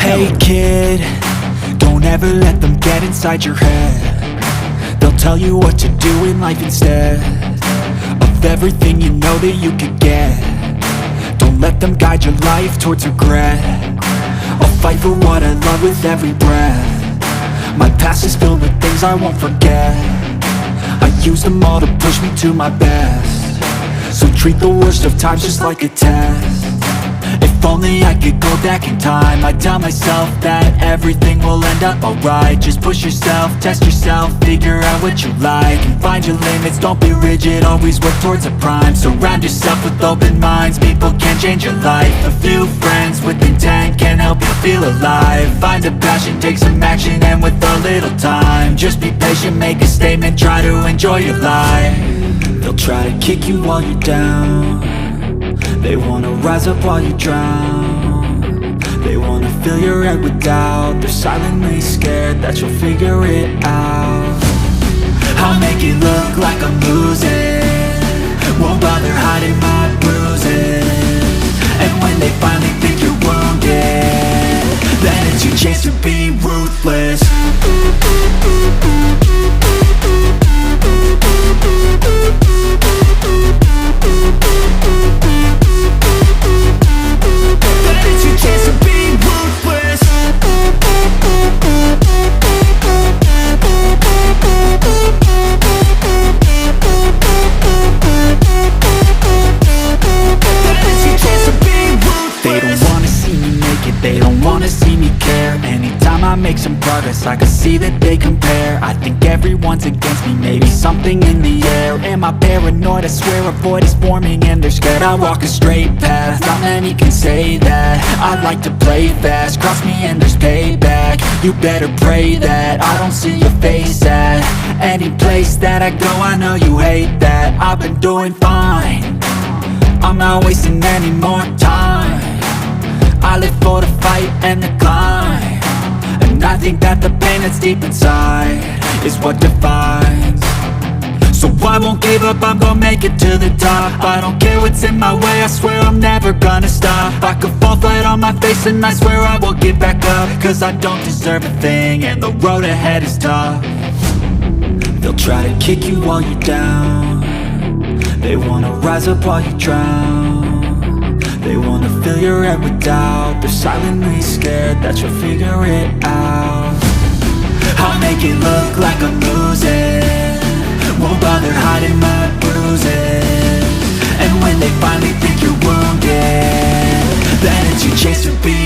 Hey kid, don't ever let them get inside your head. They'll tell you what to do in life instead of everything you know that you could get. Don't let them guide your life towards regret. I'll fight for what I love with every breath. My past is filled with things I won't forget. I use them all to push me to my best. So treat the worst of times just like a test. If only I could go back in time, I'd tell myself that everything will end up alright. Just push yourself, test yourself, figure out what you like, and find your limits, don't be rigid, always work towards a prime. Surround yourself with open minds, people can change your life. A few friends with intent can help you feel alive. Find a passion, take some action, and with a little time, just be patient, make a statement, try to enjoy your life. They'll try to kick you while you're down. They wanna rise up while you drown. They wanna fill your head with doubt. They're silently scared that you'll figure it out. I'll make it look like I'm losing, won't bother hiding my bruises. And when they finally think you're wounded, then it's your chance to be ruthless. They don't wanna see me care. Anytime I make some progress, I can see that they compare. I think everyone's against me, maybe something in the air. Am I paranoid? I swear a void is forming and they're scared. I walk a straight path, not many can say that. I like to play fast, cross me and there's payback. You better pray that I don't see your face at any place that I go. I know you hate that. I've been doing fine, I'm not wasting any more time. I live for the fight and the climb, and I think that the pain that's deep inside is what defines. So I won't give up, I'm gonna make it to the top. I don't care what's in my way, I swear I'm never gonna stop. I could fall flat on my face and I swear I will get back up, cause I don't deserve a thing and the road ahead is tough. They'll try to kick you while you're down. They wanna rise up while you drown. They wanna fill your head with doubt. They're silently scared that you'll figure it out. I'll make it look like I'm losing, won't bother hiding my bruises. And when they finally think you're wounded, then it's your chance to be